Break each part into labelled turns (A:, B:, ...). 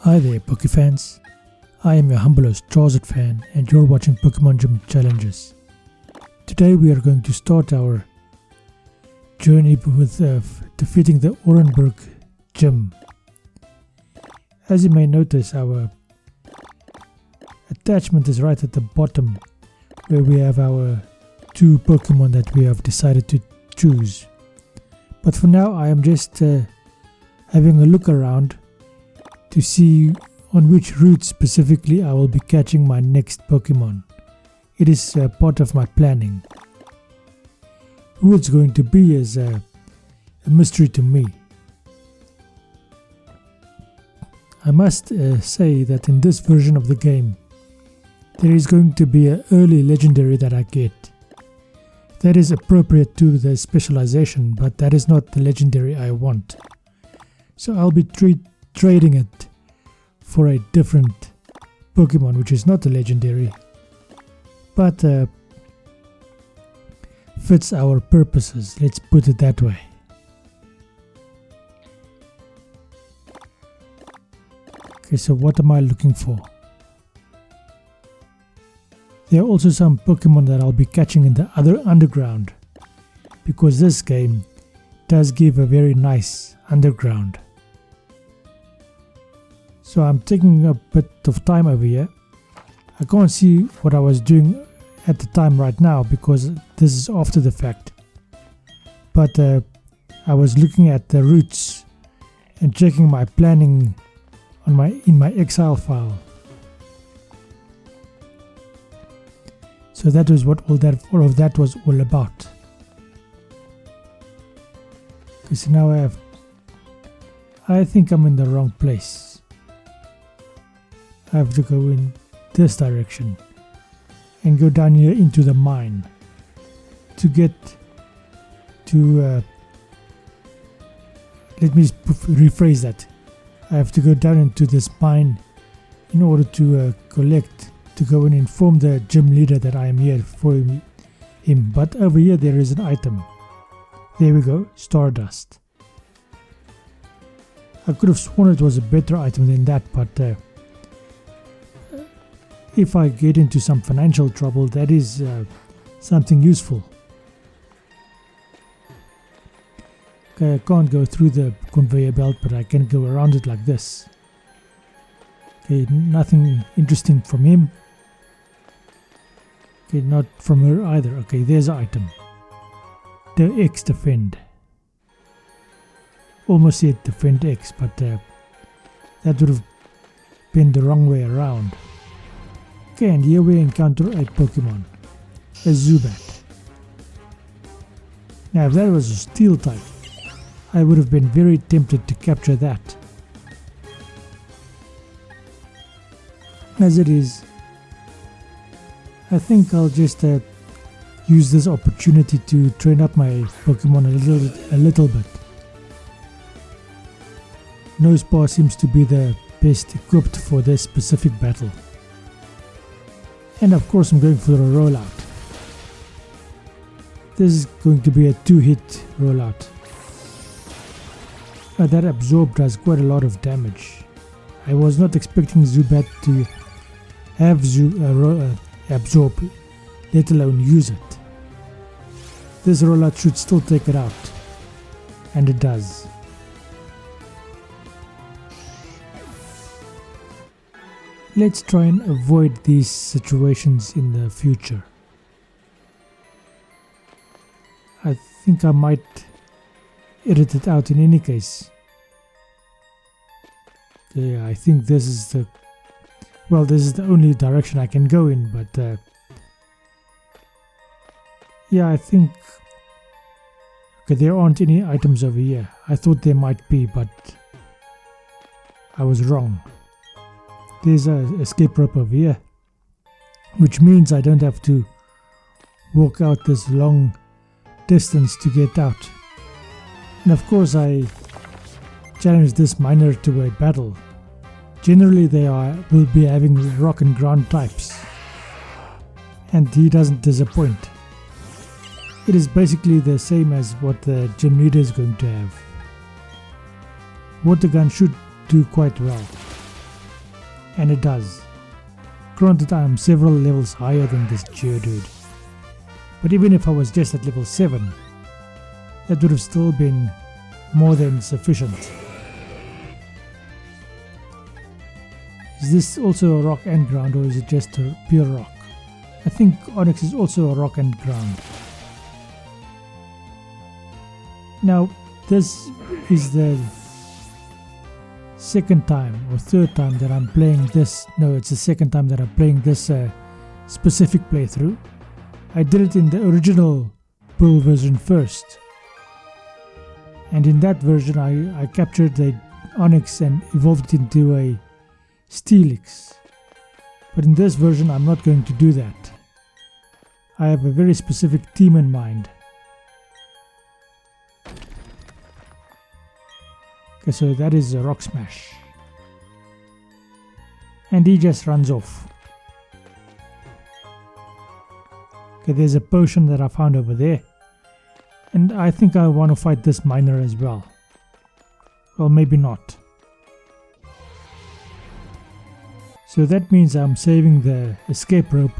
A: Hi there, Pokefans. I am your humble host, Charizard Fan, and you're watching Pokemon Gym Challenges. Today we are going to start our journey with defeating the Orenburg Gym. As you may notice, our attachment is right at the bottom, where we have our two Pokemon that we have decided to choose. But for now, I am just having a look around to see on which route specifically I will be catching my next Pokemon. It is part of my planning. Who it's going to be is a mystery to me. I must say that in this version of the game, there is going to be an early legendary that I get. That is appropriate to the specialization, but that is not the legendary I want. So I'll be trading it for a different Pokemon, which is not a legendary, but fits our purposes, let's put it that way. Okay, so what am I looking for? There are also some Pokemon that I'll be catching in the other underground, because this game does give a very nice underground. So I'm taking a bit of time over here. I can't see what I was doing at the time right now because this is after the fact. But I was looking at the routes and checking my planning on in my Excel file. So that was what all of that was all about. Okay, so now I think I'm in the wrong place. I have to go in this direction and go down here into the mine to get to let me rephrase that. I have to go down into this mine in order to collect, to go and inform the gym leader that I am here for him. But over here there is an item. There we go, Stardust. I could have sworn it was a better item than that, but if I get into some financial trouble, that is something useful. Okay, I can't go through the conveyor belt, but I can go around it like this. Okay, nothing interesting from him. Okay, not from her either. Okay, there's an item. The X Defend. Almost said Defend X, but that would have been the wrong way around. Okay, and here we encounter a Pokemon, a Zubat. Now if that was a Steel type, I would have been very tempted to capture that. As it is, I think I'll just use this opportunity to train up my Pokemon a little bit. Nosepaw seems to be the best equipped for this specific battle. And of course I'm going for a rollout. This is going to be a 2-hit rollout. That Absorb does quite a lot of damage. I was not expecting Zubat to have Absorb, let alone use it. This rollout should still take it out. And it does. Let's try and avoid these situations in the future. I think I might edit it out in any case. Yeah, I think this is the only direction I can go in, but yeah, I think okay, there aren't any items over here. I thought there might be, but I was wrong. There's an escape rope over here, which means I don't have to walk out this long distance to get out. And of course I challenged this miner to a battle. Generally they will be having rock and ground types, and he doesn't disappoint. It is basically the same as what the gym leader is going to have. Water gun should do quite well. And it does. Granted, I am several levels higher than this Geodude. But even if I was just at level 7, that would have still been more than sufficient. Is this also a rock and ground, or is it just a pure rock? I think Onyx is also a rock and ground. Now, this is the second time or third time that I'm playing this. No, it's the second time that I'm playing this specific playthrough. I did it in the original Pearl version first. And in that version, I captured the Onyx and evolved it into a Steelix. But in this version, I'm not going to do that. I have a very specific team in mind. Okay, so that is a Rock Smash. And he just runs off. Okay, there's a potion that I found over there. And I think I want to fight this miner as well. Well, maybe not. So that means I'm saving the escape rope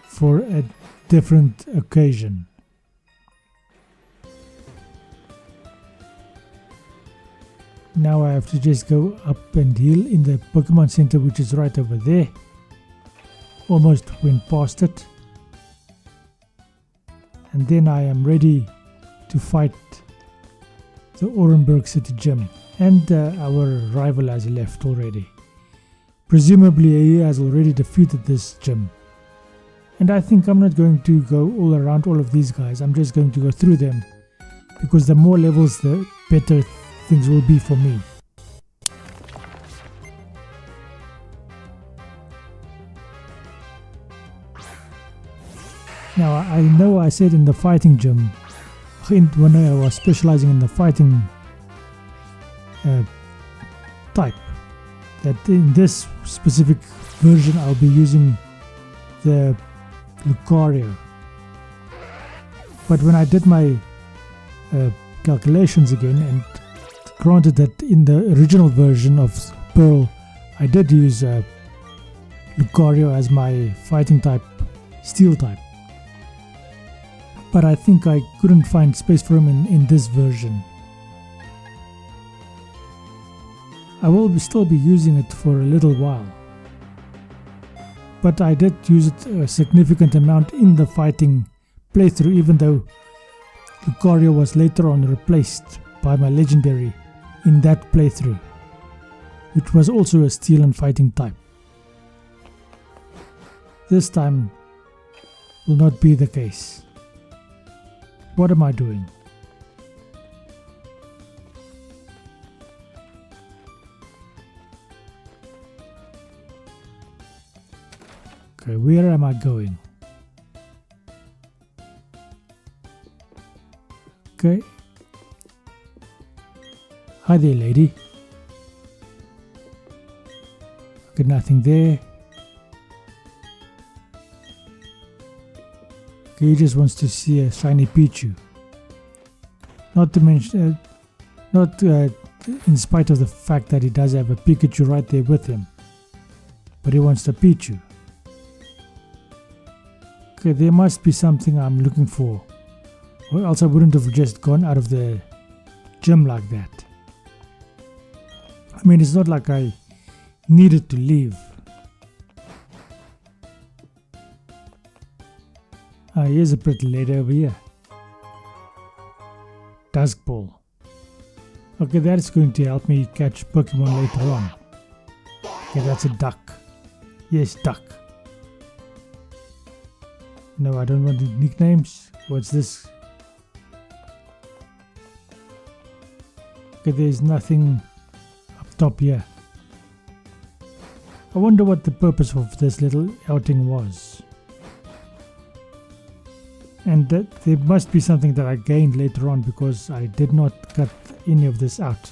A: for a different occasion. Now I have to just go up and heal in the Pokemon Center, which is right over there. Almost went past it. And then I am ready to fight the Orenburg City Gym. And our rival has left already. Presumably he has already defeated this gym. And I think I'm not going to go all around all of these guys. I'm just going to go through them. Because the more levels, the better things will be for me. Now I know I said in the fighting gym, when I was specializing in the fighting type, that in this specific version I'll be using the Lucario. But when I did my calculations again, and granted that in the original version of Pearl I did use Lucario as my fighting type, steel type, but I think I couldn't find space for him in this version. I will still be using it for a little while, but I did use it a significant amount in the fighting playthrough, even though Lucario was later on replaced by my legendary in that playthrough, which was also a steel and fighting type. This time will not be the case. What am I doing? Okay, where am I going? Okay. Hi there, lady. Okay, nothing there. Okay, he just wants to see a shiny Pichu. Not to mention, in spite of the fact that he does have a Pikachu right there with him, but he wants the Pichu. Okay, there must be something I'm looking for, or else I wouldn't have just gone out of the gym like that. I mean, it's not like I needed to leave. Ah, here's a pretty lady over here. Dusk Ball. Okay, that is going to help me catch Pokemon later on. Okay, that's a duck. Yes, duck. No, I don't want the nicknames. What's this? Okay, there's nothing up top here. I wonder what the purpose of this little outing was. And that there must be something that I gained later on, because I did not cut any of this out.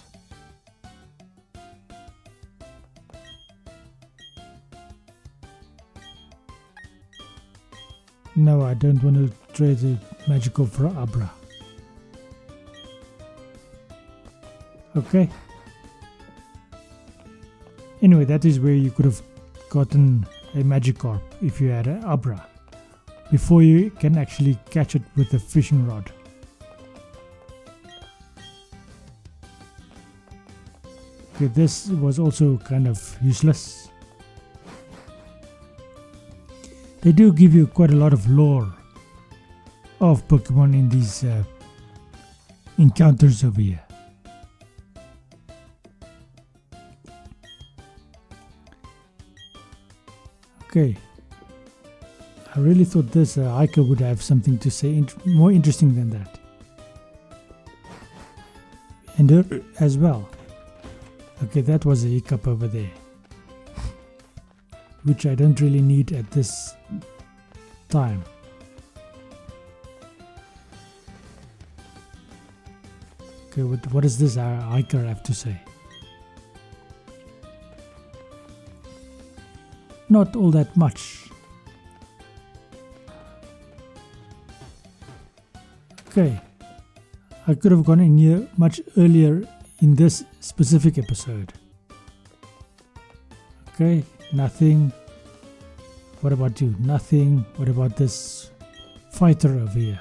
A: No, I don't want to trade the magical for Abra. Okay. Anyway, that is where you could have gotten a Magikarp if you had an Abra, before you can actually catch it with a fishing rod. Okay, this was also kind of useless. They do give you quite a lot of lore of Pokemon in these encounters over here. Okay, I really thought this hiker would have something to say more interesting than that. And her as well. Okay, that was a hiccup over there, which I don't really need at this time. Okay, what does this hiker have to say? Not all that much. Okay, I could have gone in here much earlier in this specific episode. Okay, nothing. What about you? Nothing. What about this fighter over here?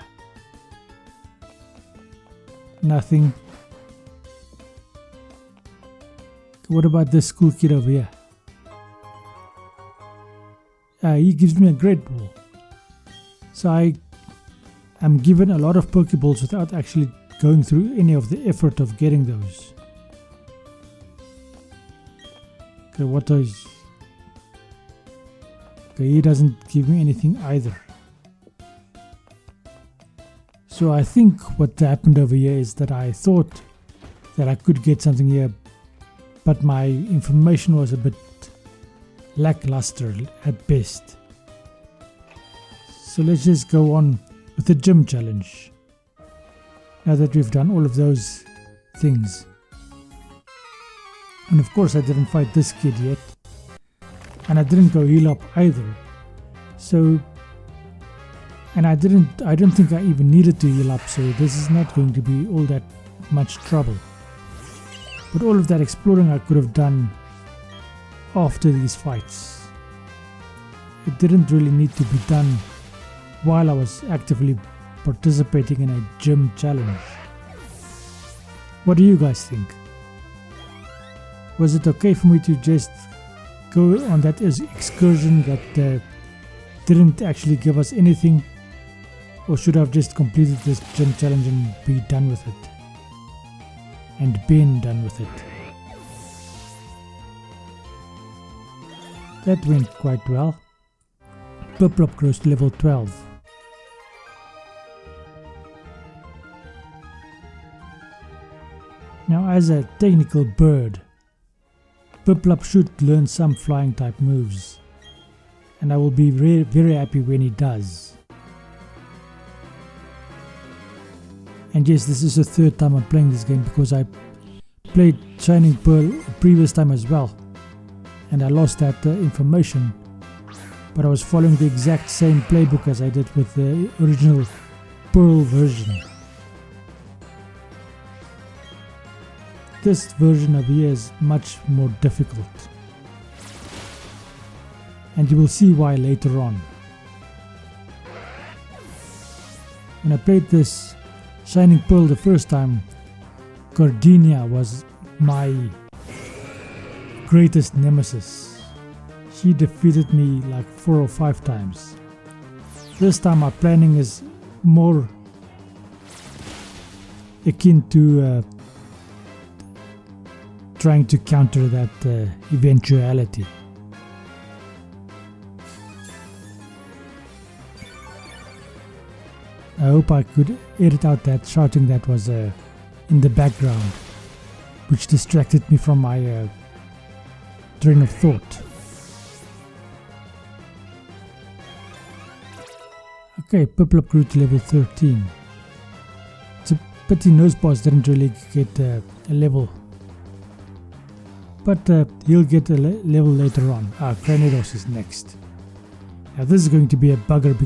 A: Nothing. What about this cool kid over here? He gives me a great ball. So I am given a lot of Pokeballs without actually going through any of the effort of getting those. Okay, what is... Okay, he doesn't give me anything either. So I think what happened over here is that I thought that I could get something here, but my information was a bit lackluster at best. So let's just go on with the gym challenge. Now that we've done all of those things. And of course I didn't fight this kid yet. And I didn't go heal up either. So, and I don't think I even needed to heal up, so this is not going to be all that much trouble. But all of that exploring I could have done after these fights. It didn't really need to be done while I was actively participating in a gym challenge. What do you guys think? Was it okay for me to just go on that excursion that didn't actually give us anything? Or should I have just completed this gym challenge and be done with it? And been done with it? That went quite well. Piplup grows to level 12. Now, as a technical bird, Piplup should learn some flying type moves, and I will be very happy when he does. And yes, this is the third time I'm playing this game, because I played Shining Pearl the previous time as well, and I lost that information, but I was following the exact same playbook as I did with the original Pearl version. This version of here is much more difficult, and you will see why later on. When I played this Shining Pearl the first time, Gardenia was my greatest nemesis. She defeated me like 4 or 5 times. This time my planning is more akin to trying to counter that eventuality. I hope I could edit out that shouting that was in the background, which distracted me from my train of thought. Okay, Piplup grew to level 13. It's a pity Nosepass didn't really get a level, but he'll get a level later on. Cranidos is next. Now this is going to be a bugger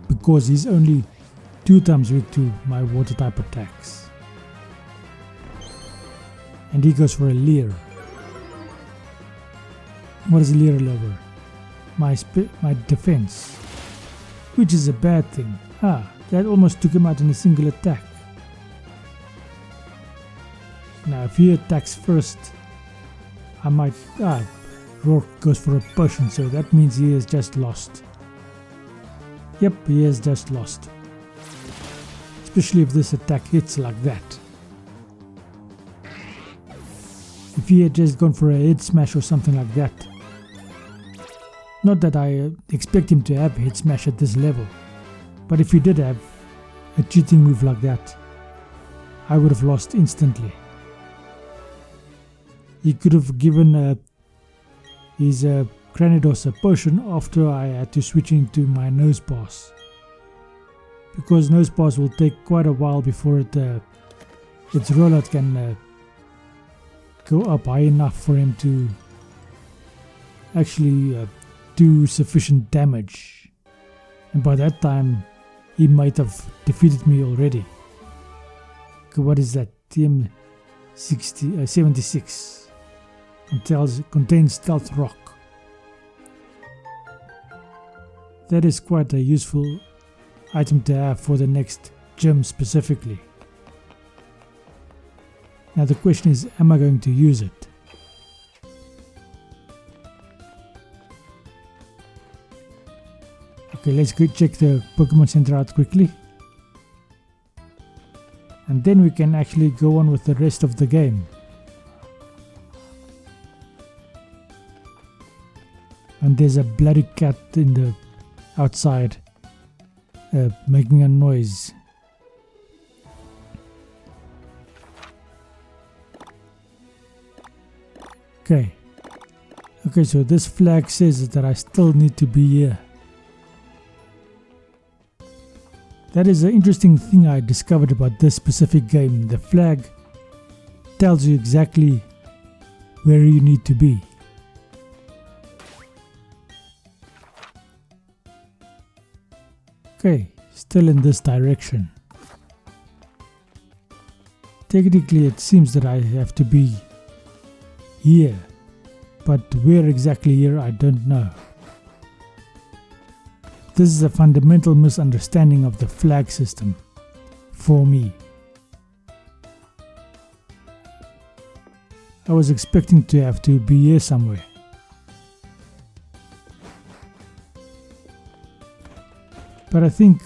A: because he's only 2 times weak to my water type attacks. And he goes for a Leer. What is Lyra lower? My defense, which is a bad thing. That almost took him out in a single attack. Now if he attacks first, I might... Rourke goes for a potion, so that means he has just lost. Yep, he has just lost. Especially if this attack hits like that. If he had just gone for a head smash or something like that. Not that I expect him to have head smash at this level, but if he did have a cheating move like that, I would have lost instantly. He could have given his Granados a potion after I had to switch into my nose pass, because nose pass will take quite a while before its rollout can go up high enough for him to actually do sufficient damage, and by that time he might have defeated me already. Okay, what is that? TM 76 contains stealth rock. That is quite a useful item to have for the next gym specifically. Now the question is, am I going to use it? Okay, let's go check the Pokemon Center out quickly. And then we can actually go on with the rest of the game. And there's a bloody cat in the outside making a noise. Okay, so this flag says that I still need to be here. That is an interesting thing I discovered about this specific game. The flag tells you exactly where you need to be. Okay, still in this direction. Technically it seems that I have to be here, but where exactly here I don't know. This is a fundamental misunderstanding of the flag system for me. I was expecting to have to be here somewhere. But I think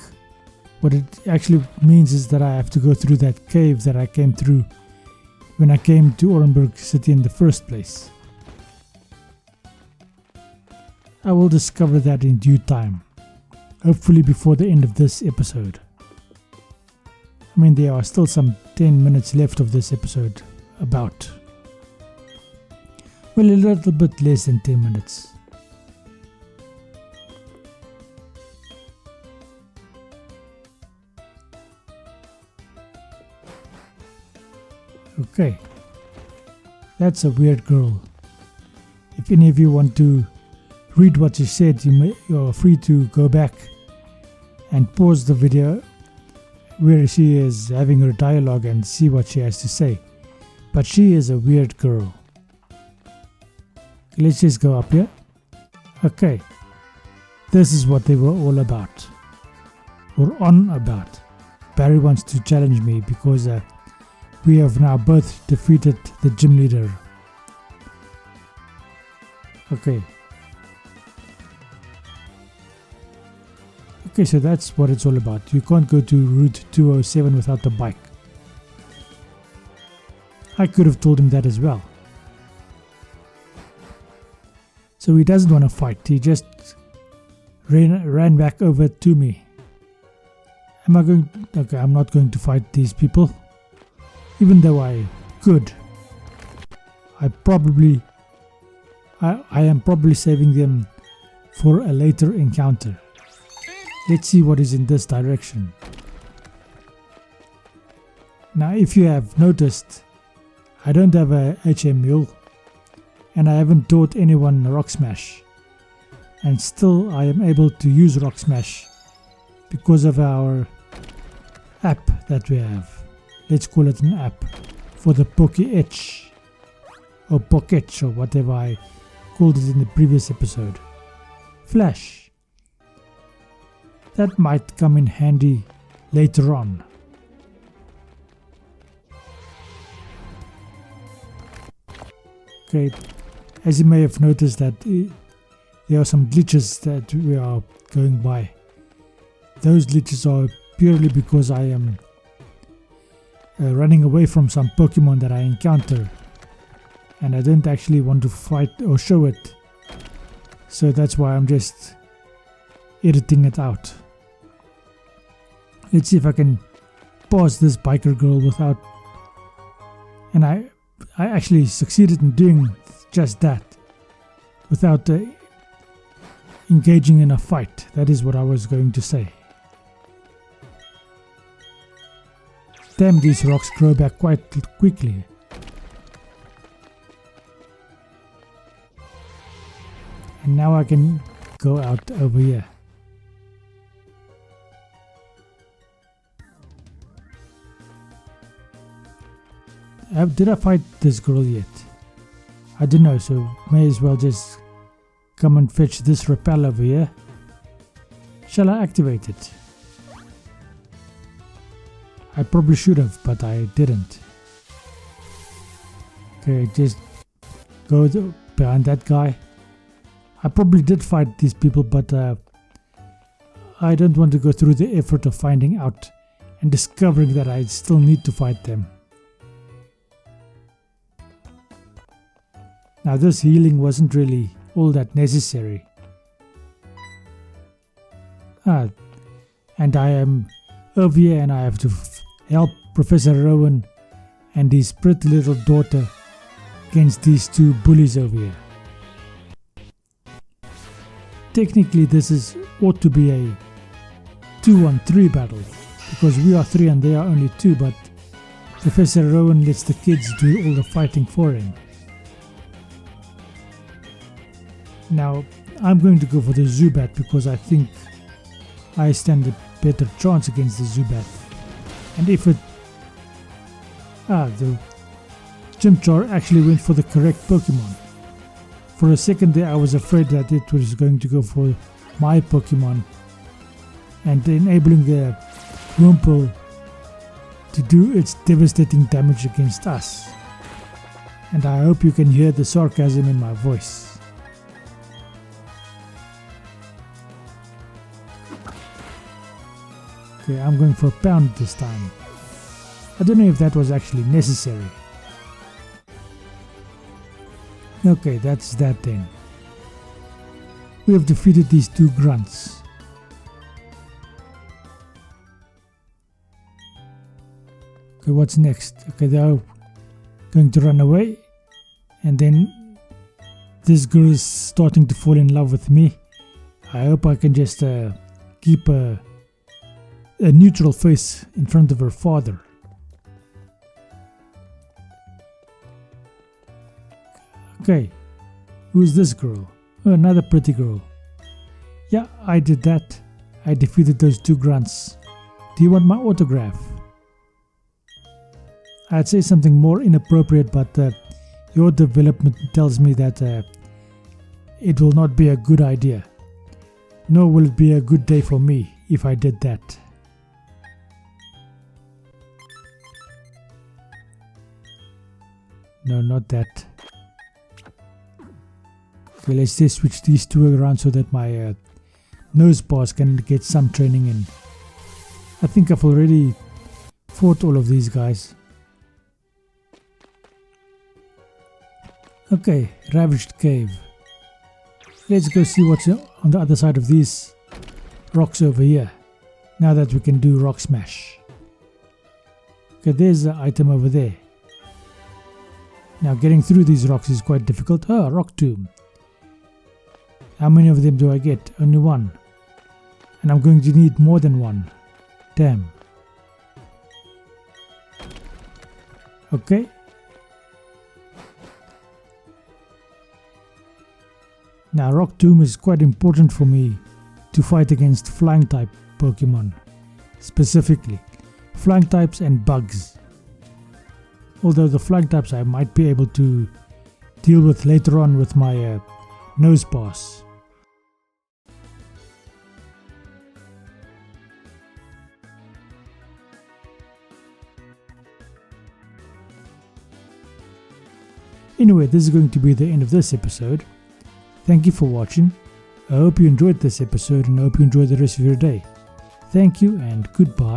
A: what it actually means is that I have to go through that cave that I came through when I came to Orenburg City in the first place. I will discover that in due time, hopefully before the end of this episode. I mean, there are still some 10 minutes left of this episode, about. Well, a little bit less than 10 minutes. Okay, that's a weird girl. If any of you want to read what she said, you're free to go back and pause the video where she is having her dialogue and see what she has to say. But she is a weird girl. Let's just go up here. Okay, this is what they were all about, or on about. Barry wants to challenge me because we have now both defeated the gym leader. Okay, so that's what it's all about. You can't go to Route 207 without the bike. I could have told him that as well. So he doesn't want to fight. He just ran back over to me. Okay, I'm not going to fight these people. Even though I could. I am probably saving them for a later encounter. Let's see what is in this direction. Now, if you have noticed, I don't have a HM Mule, and I haven't taught anyone Rock Smash, and still I am able to use Rock Smash because of our app that we have. Let's call it an app for the Poké-Etch or Pokétch or whatever I called it in the previous episode. Flash. That might come in handy later on. Okay, as you may have noticed that there are some glitches that we are going by. Those glitches are purely because I am running away from some Pokemon that I encounter, and I don't actually want to fight or show it, so that's why I'm just editing it out. Let's see if I can pause this biker girl without, and I actually succeeded in doing just that without engaging in a fight. That is what I was going to say. Damn, these rocks grow back quite quickly. And now I can go out over here. Did I fight this girl yet? I don't know, so may as well just come and fetch this repel over here. Shall I activate it? I probably should have, but I didn't. Okay, just go behind that guy. I probably did fight these people, but I don't want to go through the effort of finding out and discovering that I still need to fight them. Now this healing wasn't really all that necessary. And I am over here and I have to help Professor Rowan and his pretty little daughter against these two bullies over here. Technically this ought to be a 2-on-3 battle, because we are 3 and they are only 2, but Professor Rowan lets the kids do all the fighting for him. Now, I'm going to go for the Zubat because I think I stand a better chance against the Zubat. And if it... the Chimchar actually went for the correct Pokemon. For a second there I was afraid that it was going to go for my Pokemon and enabling the Wurmple to do its devastating damage against us. And I hope you can hear the sarcasm in my voice. Okay, I'm going for a pound this time. I don't know if that was actually necessary. Okay, that's that then. We have defeated these two grunts. Okay, what's next? Okay, they're going to run away. And then this girl is starting to fall in love with me. I hope I can just keep a neutral face in front of her father. Okay, who's this girl? Oh, another pretty girl. Yeah, I did that. I defeated those two grunts. Do you want my autograph? I'd say something more inappropriate, but your development tells me that it will not be a good idea. Nor will it be a good day for me if I did that. No, not that. Okay, let's just switch these two around so that my nose bars can get some training in. I think I've already fought all of these guys. Okay, Ravaged Cave. Let's go see what's on the other side of these rocks over here, now that we can do Rock Smash. Okay, there's the item over there. Now getting through these rocks is quite difficult. Oh, Rock Tomb. How many of them do I get? Only one. And I'm going to need more than one. Damn. Okay. Now Rock Tomb is quite important for me to fight against Flying type Pokemon. Specifically, Flying types and bugs. Although the Flying types I might be able to deal with later on with my Nose pass. Anyway, this is going to be the end of this episode. Thank you for watching. I hope you enjoyed this episode and I hope you enjoy the rest of your day. Thank you and goodbye.